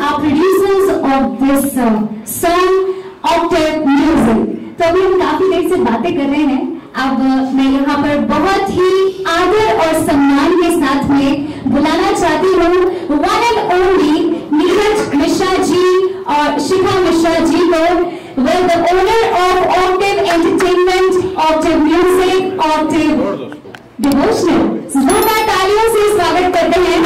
are producers of this song Octave Music. तो अभी हम काफी देर से बातें कर रहे हैं. अब मैं यहाँ पर बहुत ही आदर और सम्मान के साथ में बुलाना चाहती हूँ one and only Neeraj Mishra ji और शिखा मिश्रा जी को, well the owner of octave entertainment, octave music, octave devotional. जोरदार तालियों से स्वागत करते हैं.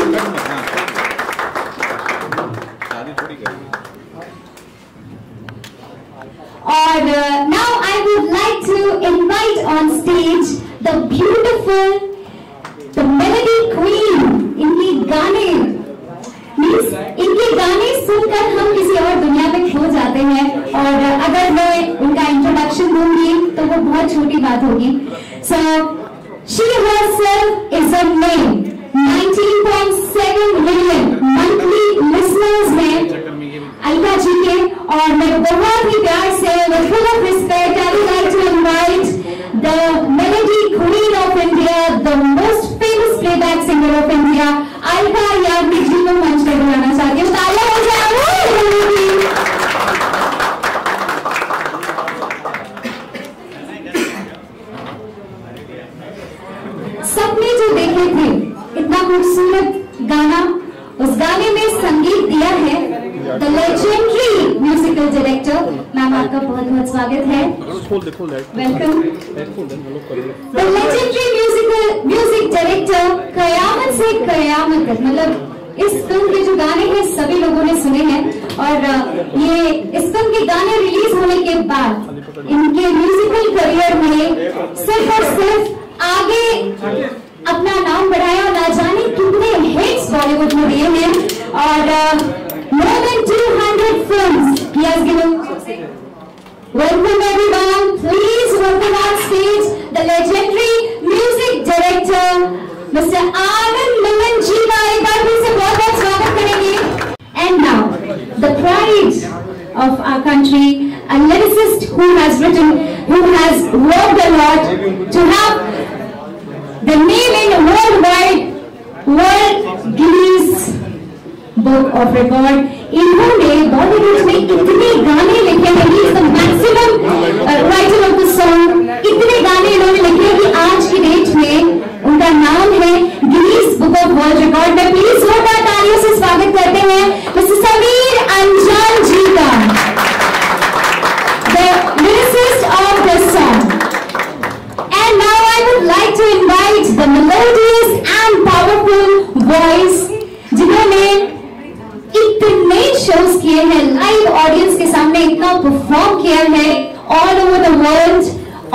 और now I would like to invite on stage the beautiful, the melody queen. इनके गाने, इनके गाने सुनकर हम किसी और दुनिया में खो जाते हैं. और अगर मैं उनका इंट्रोडक्शन दूंगी तो वो बहुत छोटी बात होगी. So she herself is a name. 19.7 million monthly listeners हैं अलका जी के. और मैं बहुत ही प्यार से with full of respect I would like to invite the melody queen of India, the most famous playback singer of India, Alka Yagnik जी को मंच पर बुलाना चाहती हूँ. तालियां हो जाए. सबने जो देखे थे इतना खूबसूरत गाना, उस गाने में संगीत दिया है the legendary musical director. Ma'am आपका बहुत बहुत स्वागत है. Welcome. The legendary music director Qayamat se Qayamat तक, मतलब इस फिल्म के जो गाने हैं सभी लोगों ने सुने हैं. और ये इस फिल्म के गाने रिलीज होने के बाद इनके म्यूजिकल करियर में सिर्फ और सिर्फ आगे अपना नाम बढ़ाया. ना जाने कितने हिट्स बॉलीवुड में दिए हैं. और more than 200 films he has given. Welcome everyone. Please welcome on stage the legendary music director Mr. Anand Millan ji का एक बार फिर से बहुत बहुत स्वागत करेंगे. And now the pride of our country, a lyricist who has worked a lot to have the name in world Guinness book of record. इन्होंने बॉलीवुड में इतने गाने लिखे हैं. ही is the maximum writer of the song. इतने गाने इन्होंने लिखे हैं कि आज की डेट में उनका नाम है Guinness book of world record में. प्लीज जोरदार तालियों से स्वागत करते हैं मिस्टर समीर अंजान जी का, the lyricist of the song. And now I would like to invite the melodious and powerful voice जिन्होंने इतने शोज किए हैं, लाइव ऑडियंस के सामने इतना परफॉर्म किया है all over the world.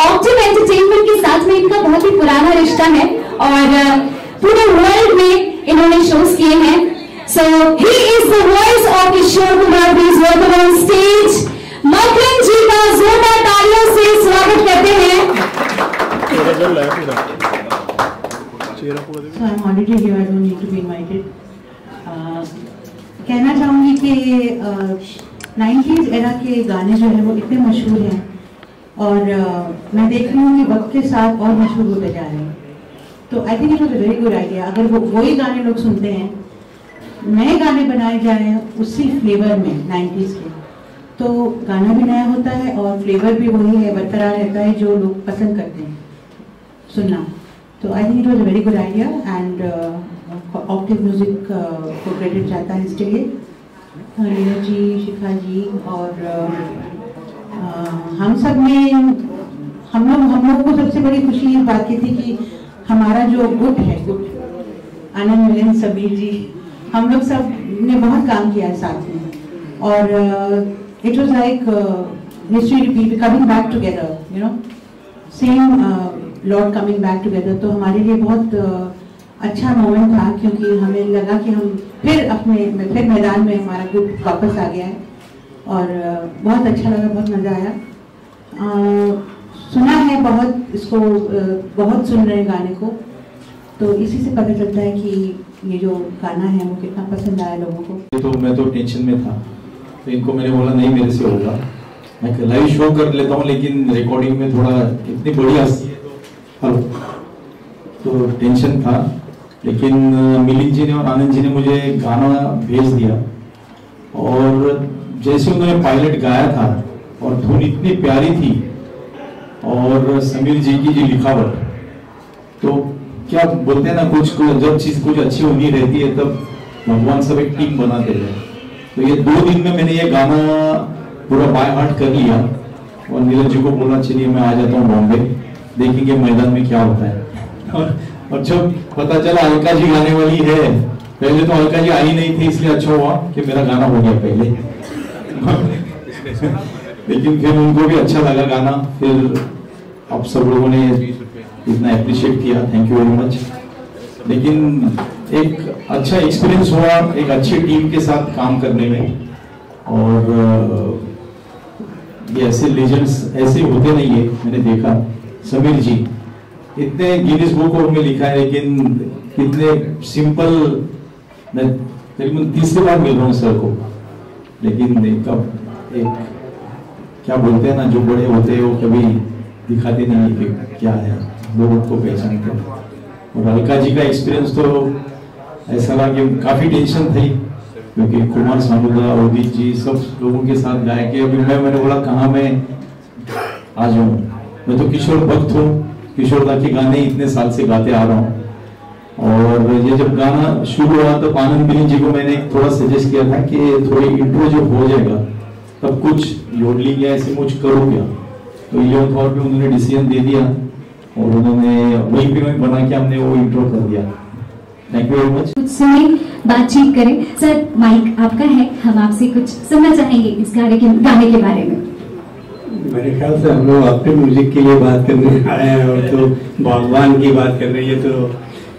Octave entertainment के साथ में इनका बहुत ही पुराना रिश्ता है और पूरे वर्ल्ड में इन्होंने शोज किए हैं. So he is the voice of Kishore Kumar. Please welcome on stage Makhan ji का जोरदार तालियों से स्वागत करते हैं. So I'm already here. I don't need to be invited. कहना चाहूँगी कि 90s एरा के गाने जो है वो इतने मशहूर हैं और मैं देख रही हूँ कि वक्त के साथ और मशहूर होते जा रहे हैं. तो I think it was a very good idea. अगर वही गाने लोग सुनते हैं, नए गाने बनाए जा रहे हैं उसी फ्लेवर में 90s के, तो गाना भी नया होता है और फ्लेवर भी वही है, बरकरार रहता है जो लोग पसंद करते हैं सुनना. तो I think it was a very good idea and Octave music को क्रेडिट जाता है इसके लिए. नीरज जी, शिखा जी और हम सब में हम लोग को सबसे बड़ी खुशी इस बात की थी कि हमारा जो गुट है, आनंद मिलन, समीर जी, हम लोग सब ने बहुत काम किया है साथ में. और it was like history repeat, coming back together, you know, same Lord coming back together. तो हमारे लिए बहुत अच्छा मोमेंट था क्योंकि हमें लगा कि हम फिर मैदान में हमारा ग्रुप वापस आ गया है और बहुत अच्छा लगा, बहुत मज़ा आया. सुना है बहुत, इसको बहुत सुन रहे हैं गाने को, तो इसी से पता चलता है कि ये जो गाना है वो कितना पसंद आया लोगों को. तो मैं तो टेंशन में था, तो इनको मैंने बोला नहीं मेरे से होगा, मैं लाइव शो कर लेता हूँ लेकिन रिकॉर्डिंग में थोड़ा इतनी बढ़िया तो टेंशन था. लेकिन मिलिंद जी ने और आनंद जी ने मुझे गाना भेज दिया और जैसे उन्होंने पायलट गाया था और धुन इतनी प्यारी थी और समीर जी की लिखावट, तो क्या बोलते हैं ना, कुछ जब चीज कुछ अच्छी होनी रहती है तब भगवान सब एक टीम बनाते हैं। तो ये 2 दिन में मैंने ये गाना पूरा बाय हार्ट कर लिया और नीरज जी को बोला चलिए मैं आ जाता हूँ बॉम्बे, देखेंगे मैदान में क्या होता है। और जब पता चला अलका जी गाने वाली है, पहले तो अलका जी आई नहीं थी, इसलिए अच्छा हुआ कि मेरा गाना हो गया पहले। लेकिन फिर उनको भी अच्छा लगा गाना, फिर आप सब लोगों ने इतना अप्रिशिएट किया, थैंक यू वेरी मच। लेकिन एक अच्छा एक्सपीरियंस हुआ एक अच्छी टीम के साथ काम करने में, और ये ऐसे लेजेंड्स ऐसे होते नहीं है। मैंने देखा समीर जी इतने गिनीज बुक में लिखा है, लेकिन इतने सिंपल, तकरीबन 30 बार मिल रहा हूँ सर को, लेकिन एक क्या बोलते हैं ना, जो बड़े होते हैं वो कभी दिखाते नहीं है कि क्या है, लोग उनको पहचानते हैं। और अलका जी का एक्सपीरियंस तो ऐसा लगा कि काफी टेंशन थी, क्योंकि कुमार सानूदा, उदित जी सब लोगों के साथ गाए कि अभी मैंने बोला कहाँ मैं आ जाऊं, मैं तो किशोर भक्त हूँ, किशोर दा के गाने इतने साल से गाते आ रहा हूँ। और ये जब गाना शुरू हुआ तो आनंद बिलिन जी को मैंने थोड़ा सजेस्ट किया था कि थोड़ी इंट्रो जब हो जाएगा तब कुछ योडलिंग या ऐसे कुछ करो क्या, तो ये थॉट पे उन्होंने डिसीजन दे दिया और उन्होंने वही पे बना के हमने वो इंट्रो कर दिया। Thank you very much. कुछ सुने, बातचीत करें। सर माइक आपका है, हम आपसे कुछ सुनना चाहेंगे इस गाने के बारे में। मेरे ख्याल से हम लोग अपने म्यूजिक के लिए बात करने आए हैं और तो भगवान की बात कर रही है, तो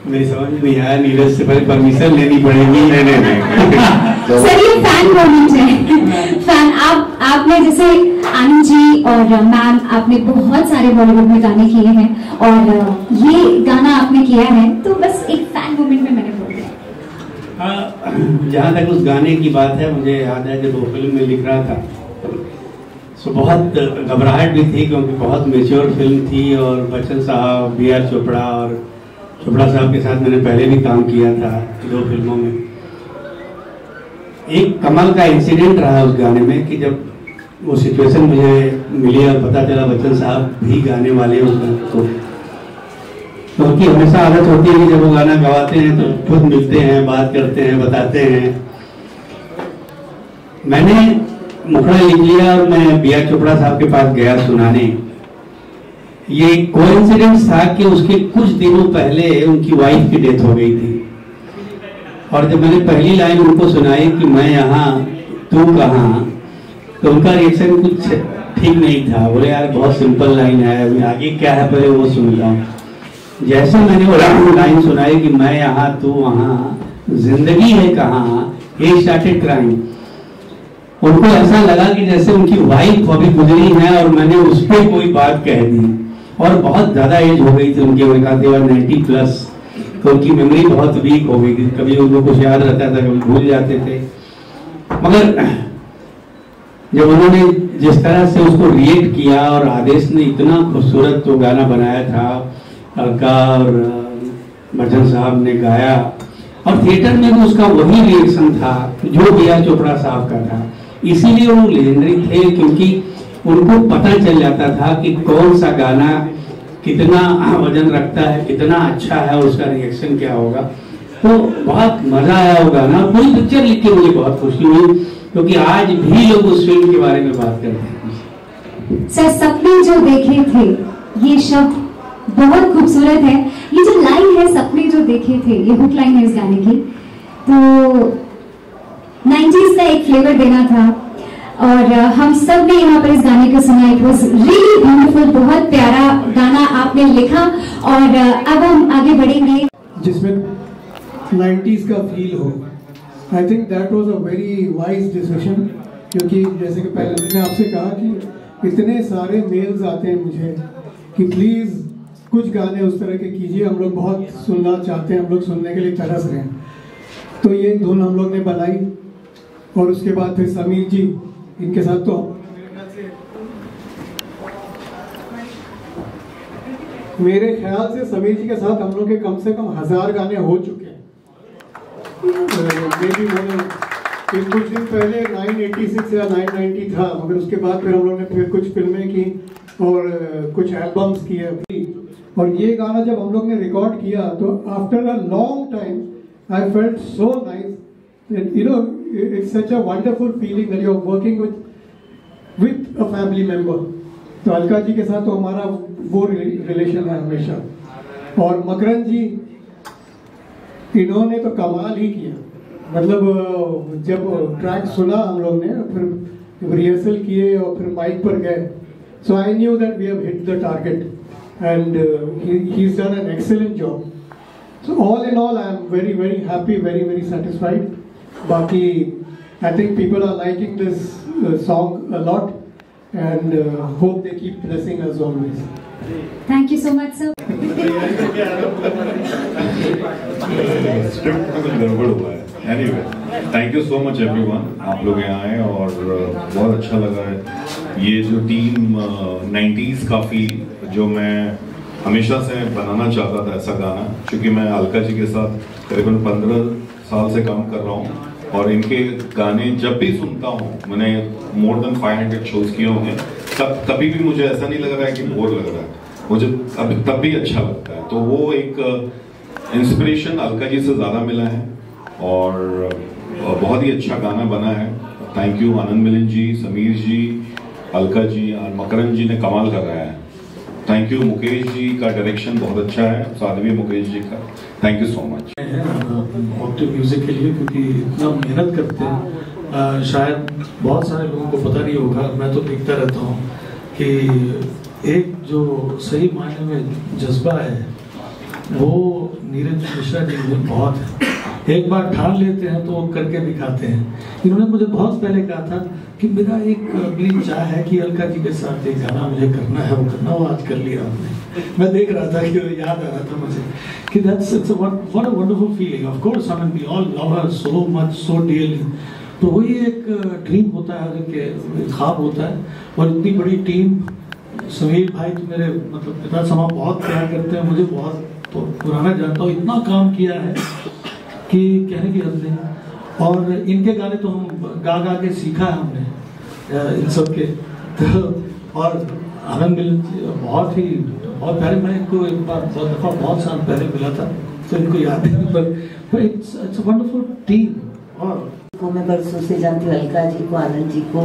मेरी समझ में नहीं आया, नीरज से पहले परमिशन लेनी पड़ेगी। नहीं सर ये फैन मोमेंट है, फैन आपने जैसे आनंद जी और मैम आपने बहुत सारे बॉलीवुड में गाने किए हैं और ये गाना आपने किया है, तो बस एक फैन मोमेंट में मैंने बोल दिया। जहाँ तक उस गाने की बात है, मुझे याद है जब वो फिल्म में लिख रहा था तो बहुत घबराहट भी थी, क्योंकि बहुत मेच्योर फिल्म थी और बच्चन साहब, B.R. चोपड़ा और चोपड़ा साहब के साथ मैंने पहले भी काम किया था 2 फिल्मों में। एक कमाल का इंसिडेंट रहा उस गाने में कि जब वो सिचुएशन मुझे मिली और पता चला बच्चन साहब भी गाने वाले उस गाने को, तो उनकी हमेशा आदत होती है कि जब वो गाना गवाते हैं तो खुद मिलते हैं, बात करते हैं, बताते हैं। मैंने मुखड़ा लिख लिया और मैं B.R. चोपड़ा साहब के पास गया सुनाने। ये कोइंसिडेंस था कि उसके कुछ दिनों पहले उनकी वाइफ की डेथ हो गई थी, और जब मैंने पहली लाइन उनको सुनाई कि मैं यहाँ तू कहाँ, तो उनका रिएक्शन कुछ ठीक नहीं था। बोले यार बहुत सिंपल लाइन है, अभी आगे क्या है पहले वो सुन लो। जैसे मैंने वो लाइन सुनाई कि मैं यहाँ तू वहाँ, जिंदगी है कहाँ, he started crying। उनको ऐसा लगा कि जैसे उनकी वाइफ अभी गुजरी है और मैंने उस पर कोई बात कह दी, और बहुत ज्यादा एज हो गई थी उनकी, मैंने कहा 90+, तो उनकी मेमोरी बहुत वीक हो गई थी, कभी उनको कुछ याद रहता था, कभी भूल जाते थे। मगर जब उन्होंने जिस तरह से उसको रिएक्ट किया और आदेश ने इतना खूबसूरत तो गाना बनाया था, अलका और बच्चन साहब ने गाया, और थिएटर में भी उसका वही रिएक्शन था जो B.R. चोपड़ा साहब का था। इसीलिए वो लेजेंडरी थे, क्योंकि उनको पता चल जाता था कि कौन सा गाना कितना वजन रखता है, कितना अच्छा है, उसका रिएक्शन क्या होगा। तो बहुत मजा आया वो गाना। पूरी पिक्चर लिख के मुझे बहुत खुशी हुई, क्योंकि आज भी लोग उस फिल्म के बारे में बात करते हैं। सर सपने जो देखे थे, ये शब्द बहुत खूबसूरत है। ये जो लाइन है सपने जो देखे थे, ये हुक लाइन है इस गाने की, तो 90s का एक फ्लेवर देना था और हम सब ने यहाँ पर इस गाने को सुना। इट वॉज रियली ब्यूटीफुल, बहुत प्यारा गाना आपने लिखा। और अब हम आगे बढ़ेंगे जिसमें 90s का फील हो। I think that was a very wise decision, क्योंकि जैसे कि पहले मैंने आपसे कहा कि इतने सारे मेल्स आते हैं मुझे कि प्लीज़ कुछ गाने उस तरह के कीजिए, हम लोग बहुत सुनना चाहते हैं, हम लोग सुनने के लिए तरस रहे हैं। तो ये धुन हम लोग ने बनाई और उसके बाद फिर समीर जी, इनके साथ तो मेरे ख्याल से समीर जी के साथ हम लोग के कम से कम 1000 गाने हो चुके हैं, कि कुछ दिन पहले 986 या 990 था, मगर उसके बाद फिर हम लोगों ने फिर कुछ फिल्में की और कुछ एल्बम्स किए। और ये गाना जब हम लोग ने रिकॉर्ड किया तो after a long time I felt so nice, you know, it's such a wonderful feeling that you are working with a family member. तो अलका जी के साथ तो हमारा वो रिलेशन है हमेशा। और मकरन जी, इन्होंने तो कमाल ही किया। मतलब जब ट्रैक सुना हम लोग ने, फिर रिहर्सल किए और फिर माइक पर गए, so I knew that we have hit the target and he's done an excellent job. So all in all, I am very, very happy, very, very satisfied. Baki, I think people are liking this song a lot, and hope they keep blessing us always. Thank you so much, sir. गड़बड़ हुआ है। Anyway, thank you so much everyone. आप लोग यहाँ आए और बहुत अच्छा लगा है। ये जो टीम 90s का फील जो मैं हमेशा से बनाना चाहता था ऐसा गाना, क्योंकि मैं अलका जी के साथ करीबन 15 साल से काम कर रहा हूँ और इनके गाने जब भी सुनता हूँ, मैंने मोर देन 500 शोज किए होंगे, तभी भी मुझे ऐसा नहीं लग रहा है कि बोर लग रहा है, मुझे तब भी अच्छा लगता है। तो वो एक इंस्पिरेशन अलका जी से ज़्यादा मिला है और बहुत ही अच्छा गाना बना है। थैंक यू आनंद मिलिन जी, समीर जी, अलका जी और मकरन जी ने कमाल कराया है। थैंक यू मुकेश जी का डायरेक्शन बहुत अच्छा है, साध्वी मुकेश जी का, thank you so much. Octave music के लिए, क्योंकि इतना मेहनत करते हैं, शायद बहुत सारे लोगों को पता नहीं होगा। मैं तो देखता रहता हूँ कि एक जो सही मायने में जज्बा है वो नीरज मिश्रा जी में बहुत है। एक बार ठान लेते हैं तो वो करके दिखाते हैं। इन्होंने मुझे बहुत पहले कहा था कि मेरा एक अगली चाह है कि अलका जी के साथ एक गाना मुझे करना है, वो करना, वो आज कर लिया आपने। मैं देख रहा था कि याद आ रहा था मुझे कि that's what a wonderful feeling. Of course I mean we all love her so much, so dearly. तो वही एक ड्रीम होता है, एक ख्वाब होता है। और इतनी बड़ी टीम, समीर भाई तो मेरे मतलब पिता समा बहुत प्यार करते हैं, मुझे बहुत तो पुराना जानता हूँ, इतना काम किया है कि कहने की हद नहीं। और इनके गाने तो हम गा गा के सीखा है हमने इन सब के। तो और आनंद मिल बहुत प्यारे, मैं इनको एक बार बहुत दफ़ा बहुत साल पहले मिला था तो इनको याद नहीं, पर इट्स अ वंडरफुल टीम। और को मैं बरसों से जानती हूँ, अलका जी को, आनंद जी को,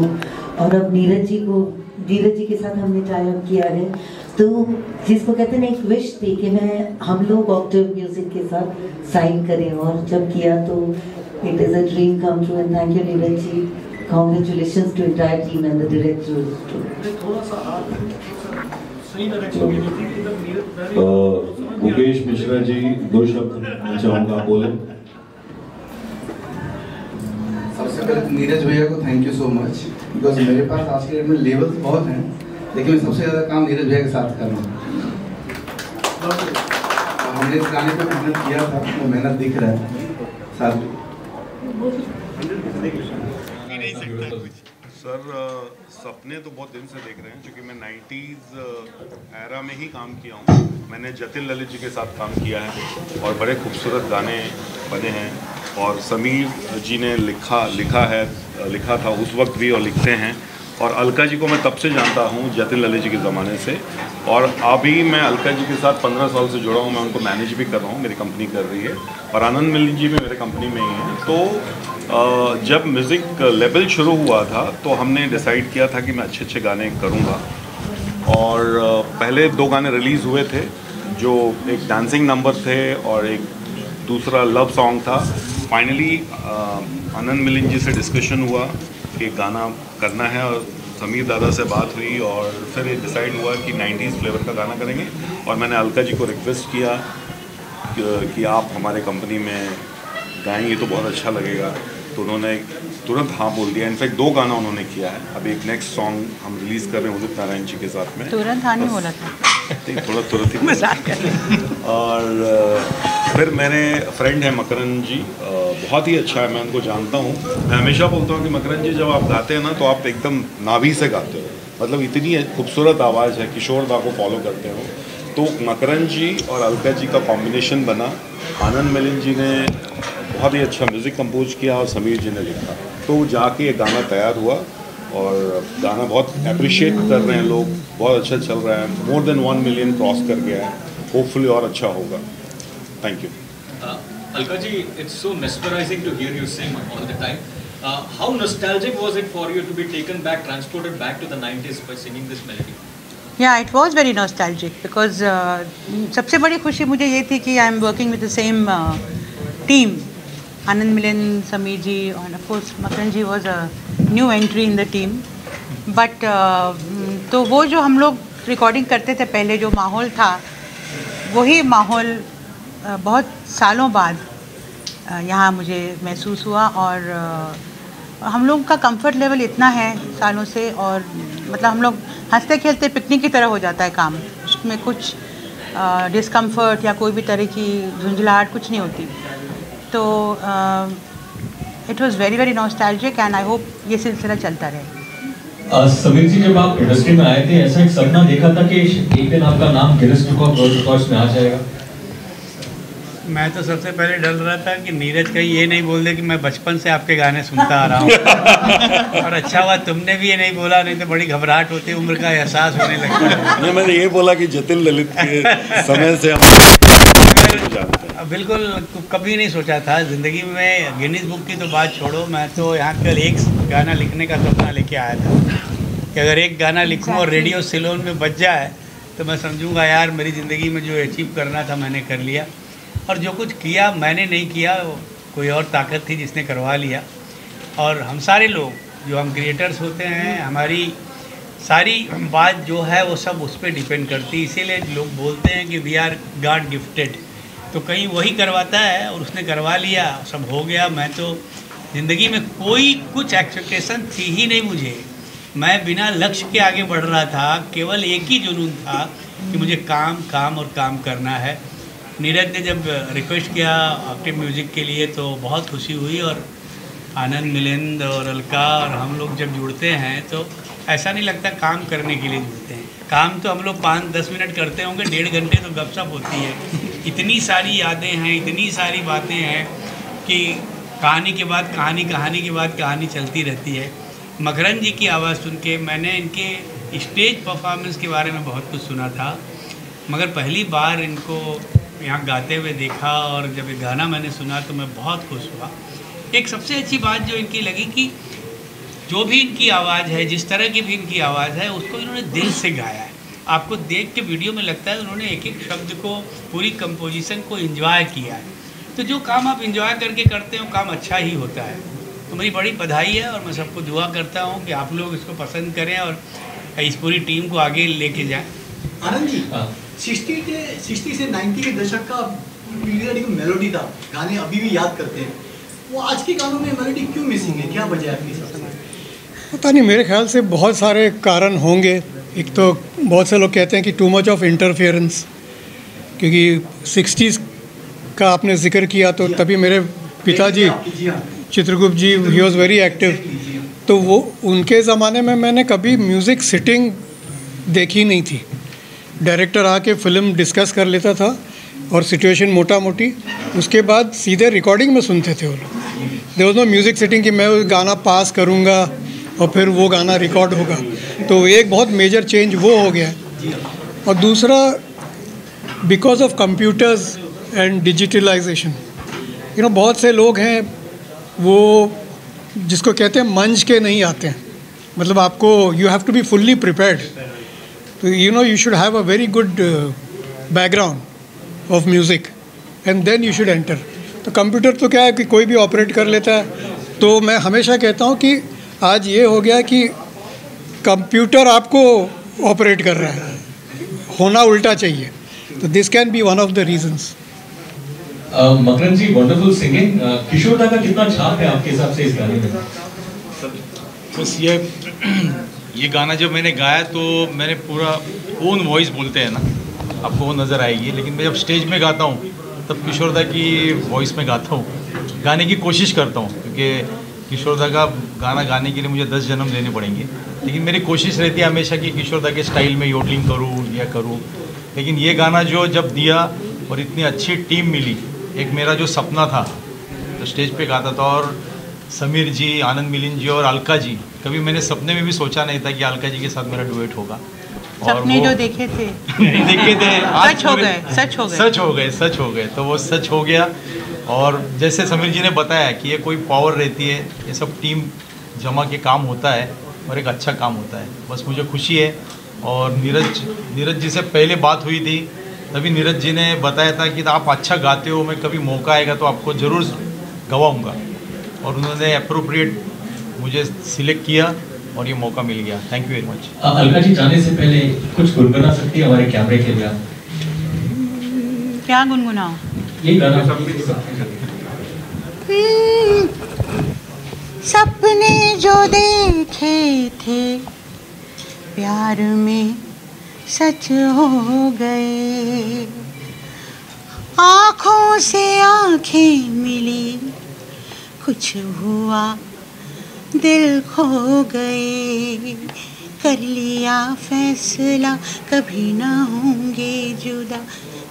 और अब नीरज जी के साथ हमने टाई अप किया है। तो जिसको कहते हैं एक विश थी कि हम लोग ऑक्टेव म्यूजिक के साथ साइन करें, और जब किया तो it is a dream come true. And thank you Neeraj ji, congratulations to entire team and the director. Mukesh Mishra ji, 2 शब्द मैं चाहूँगा आप बोले। सबसे पहले नीरज भैया को thank you so much, because मेरे पास आज के डेट में लेवल्स बहुत हैं, लेकिन मैं सबसे ज़्यादा काम नीरज भैया के साथ कर रहा हूँ। हमने इस गाने पे मेहनत किया था, वो मेहनत दिख रहा है साथ। सर सपने तो बहुत दिन से देख रहे हैं, क्योंकि मैं 90s एरा में ही काम किया हूँ। मैंने जतिन ललित जी के साथ काम किया है और बड़े खूबसूरत गाने बने हैं। और समीर जी ने लिखा था उस वक्त भी और लिखते हैं। और अलका जी को मैं तब से जानता हूँ, जतिन ललित जी के ज़माने से, और अभी मैं अलका जी के साथ 15 साल से जुड़ा हूँ। मैं उनको मैनेज भी कर रहा हूँ, मेरी कंपनी कर रही है, और आनंद मिलिन जी भी मेरे कंपनी में ही हैं। तो जब म्यूज़िक लेवल शुरू हुआ था तो हमने डिसाइड किया था कि मैं अच्छे गाने करूँगा। और पहले 2 गाने रिलीज़ हुए थे, जो एक डांसिंग नंबर थे और एक दूसरा लव सॉन्ग था। फाइनली आनंद मिलिन जी से डिस्कशन हुआ कि गाना करना है, और समीर दादा से बात हुई और फिर ये डिसाइड हुआ कि 90s फ्लेवर का गाना करेंगे। और मैंने अलका जी को रिक्वेस्ट किया कि आप हमारे कंपनी में गाएंगे तो बहुत अच्छा लगेगा, तो उन्होंने तुरंत हाँ बोल दिया। इनफैक्ट 2 गाना उन्होंने किया है। अभी एक नेक्स्ट सॉन्ग हम रिलीज़ कर रहे हैं उदित नारायण जी के साथ में। तुरंत हाँ नहीं बोला था, थोड़ा तुरंत ही मजाक कर। और फिर मेरे फ्रेंड हैं मकरन जी, बहुत ही अच्छा है, मैं उनको जानता हूँ। मैं हमेशा बोलता हूँ कि मकरन जी जब आप गाते हैं ना तो आप एकदम नाभि से गाते हो, मतलब इतनी खूबसूरत आवाज़ है। किशोर दा को फॉलो करते हो, तो मकरन जी और अलका जी का कॉम्बिनेशन बना। आनंद मिलिन जी ने बहुत ही अच्छा म्यूज़िक कंपोज किया और समीर जी ने लिखा। तो जाके ये गाना तैयार हुआ और गाना बहुत अप्रिशिएट कर रहे हैं लोग, बहुत अच्छा चल रहा है, मोर देन 1 मिलियन क्रॉस कर गया है, होपफुली और अच्छा होगा। Thank you. Alka ji, it's so mesmerizing to hear you sing all the time. How nostalgic was it for you to be taken back, transported back to the 90s by singing this melody? Yeah, it was very nostalgic because सबसे बड़ी खुशी मुझे ये थी कि I am working with the same team. Anand Milen, Sameer ji, and of course Makran ji was a new entry in the team. But तो वो जो हम लोग रिकॉर्डिंग करते थे पहले, जो माहौल था, वही माहौल बहुत सालों बाद यहाँ मुझे महसूस हुआ। और हम लोग का कंफर्ट लेवल इतना है सालों से, और मतलब हम लोग हंसते खेलते पिकनिक की तरह हो जाता है काम, उसमें कुछ डिस्कम्फर्ट या कोई भी तरह की झुंझलाहट कुछ नहीं होती। तो it was very very nostalgic and I hope ये सिलसिला चलता रहे। समीर जी, जब आप इंडस्ट्री में आए थे, ऐसा एक सपना देखा था कि एक दिन आपका नाम Guinness book of world records में आ जाएगा? मैं तो सबसे पहले डर रहा था कि नीरज कहीं ये नहीं बोल दे कि मैं बचपन से आपके गाने सुनता आ रहा हूँ। और अच्छा हुआ तुमने भी ये नहीं बोला, नहीं तो बड़ी घबराहट होती, उम्र का एहसास होने लगता है। नहीं, मैंने ये बोला कि जतिन ललित के समय से हम बिल्कुल कभी नहीं सोचा था ज़िंदगी में। गिनीज बुक की तो बात छोड़ो, मैं तो यहाँ कल एक गाना लिखने का सपना लेके आया था कि अगर एक गाना लिखूँ और रेडियो सिलोन में बज जाए तो मैं समझूंगा यार मेरी ज़िंदगी में जो अचीव करना था मैंने कर लिया। और जो कुछ किया मैंने नहीं किया, कोई और ताकत थी जिसने करवा लिया। और हम सारे लोग जो हम क्रिएटर्स होते हैं, हमारी सारी बात जो है वो सब उस पर डिपेंड करती है। इसीलिए लोग बोलते हैं कि वी आर गॉड गिफ्टेड। तो कहीं वही करवाता है और उसने करवा लिया, सब हो गया। मैं तो ज़िंदगी में कोई कुछ एक्सपेक्टेशन थी ही नहीं मुझे, मैं बिना लक्ष्य के आगे बढ़ रहा था। केवल एक ही जुनून था कि मुझे काम काम और काम करना है। नीरज ने जब रिक्वेस्ट किया एक्टिव म्यूज़िक के लिए तो बहुत खुशी हुई। और आनंद, मिलिंद और अलका और हम लोग जब जुड़ते हैं तो ऐसा नहीं लगता काम करने के लिए जुड़ते हैं। काम तो हम लोग 5-10 मिनट करते होंगे, 1.5 घंटे तो गपशप होती है। इतनी सारी यादें हैं, इतनी सारी बातें हैं कि कहानी के बाद कहानी, कहानी के बाद कहानी चलती रहती है। मकरन जी की आवाज़ सुन के मैंने इनके स्टेज परफॉर्मेंस के बारे में बहुत कुछ सुना था, मगर पहली बार इनको यहाँ गाते हुए देखा और जब ये गाना मैंने सुना तो मैं बहुत खुश हुआ। एक सबसे अच्छी बात जो इनकी लगी कि जो भी इनकी आवाज़ है, जिस तरह की भी इनकी आवाज़ है, उसको इन्होंने दिल से गाया है। आपको देख के वीडियो में लगता है उन्होंने एक एक शब्द को, पूरी कंपोजिशन को एंजॉय किया है। तो जो काम आप एंजॉय करके करते हो काम अच्छा ही होता है। तो मेरी बड़ी बधाई है और मैं सबको दुआ करता हूँ कि आप लोग इसको पसंद करें और इस पूरी टीम को आगे लेके जाएं। आनंद जी, 60 से 90 के दशक का पीरियड एक मेलोडी था, गाने अभी भी याद करते हैं, वो आज के गानों में मेलोडी क्यों मिसिंग है? क्या वजह है आपके हिसाब से? पता नहीं, मेरे ख्याल से बहुत सारे कारण होंगे। एक तो बहुत से लोग कहते हैं कि टू मच ऑफ इंटरफेरेंस, क्योंकि 60s का आपने जिक्र किया तो तभी मेरे पिताजी चित्रगुप्त जी, ही वॉज वेरी एक्टिव। तो वो उनके ज़माने में मैंने कभी म्यूज़िक सिटिंग देखी नहीं थी। डायरेक्टर आके फिल्म डिस्कस कर लेता था और सिचुएशन मोटा मोटी, उसके बाद सीधे रिकॉर्डिंग में सुनते थे वो लोग। There was no music sitting कि मैं वो गाना पास करूँगा और फिर वो गाना रिकॉर्ड होगा। तो एक बहुत मेजर चेंज वो हो गया। और दूसरा, because of computers and digitalisation, बहुत से लोग हैं वो जिसको कहते हैं मंच के नहीं आते हैं। मतलब आपको you have to be fully prepared. तो you should have a very good background of music and then you should enter. तो कंप्यूटर तो क्या है कि कोई भी ऑपरेट कर लेता है। तो मैं हमेशा कहता हूँ कि आज ये हो गया कि कंप्यूटर आपको ऑपरेट कर रहा है, होना उल्टा चाहिए। तो this can be one of the reasons. Makaran ji, wonderful singing. Kishore da का कितना छाप है आपके हिसाब से इस गाने में? बस ये गाना जब मैंने गाया तो मैंने पूरा ओन वॉइस बोलते हैं ना, आपको वो नज़र आएगी। लेकिन मैं जब स्टेज में गाता हूँ तब किशोर दा की वॉइस में गाता हूँ, गाने की कोशिश करता हूँ, क्योंकि किशोर दा का गाना गाने के लिए मुझे 10 जन्म लेने पड़ेंगे। लेकिन मेरी कोशिश रहती है हमेशा कि किशोर दा के स्टाइल में योडलिंग करूँ या करूँ। लेकिन ये गाना जो जब दिया और इतनी अच्छी टीम मिली, एक मेरा जो सपना था तो स्टेज पे गाता था। और समीर जी, आनंद मिलिंद जी और अलका जी, कभी मैंने सपने में भी सोचा नहीं था कि अलका जी के साथ मेरा डुएट होगा। सपने जो देखे थे नहीं देखे थे, आज सच हो गए, सच हो गए, सच हो गए, सच हो गए। तो वो सच हो गया। और जैसे समीर जी ने बताया कि ये कोई पावर रहती है, ये सब टीम जमा के काम होता है और एक अच्छा काम होता है। बस मुझे खुशी है। और नीरज जी से पहले बात हुई थी, तभी नीरज जी ने बताया था कि आप अच्छा गाते हो, मैं कभी मौका आएगा तो आपको ज़रूर गवाऊँगा। और उन्होंने अप्रोप्रिएट मुझे सिलेक्ट किया और ये मौका मिल गया। Thank you very much. Alka ji जाने से पहले कुछ गुनगुना सकती है हमारे कैमरे के लिए? क्या गुनगुनाओ? ये गाना सपने जो देखे थे प्यार में सच हो गए, आँखों से आँखें मिली, कुछ हुआ दिल खो गए, कर लिया फैसला कभी ना होंगे जुदा,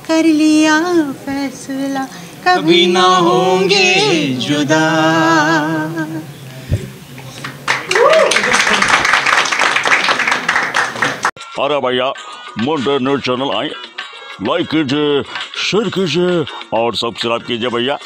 कर लिया फैसला कभी ना होंगे जुदा। अरे भैया मुंडे न्यूज़ चैनल आए, लाइक कीजिए, शेयर कीजिए और सब्सक्राइब कीजिए भैया।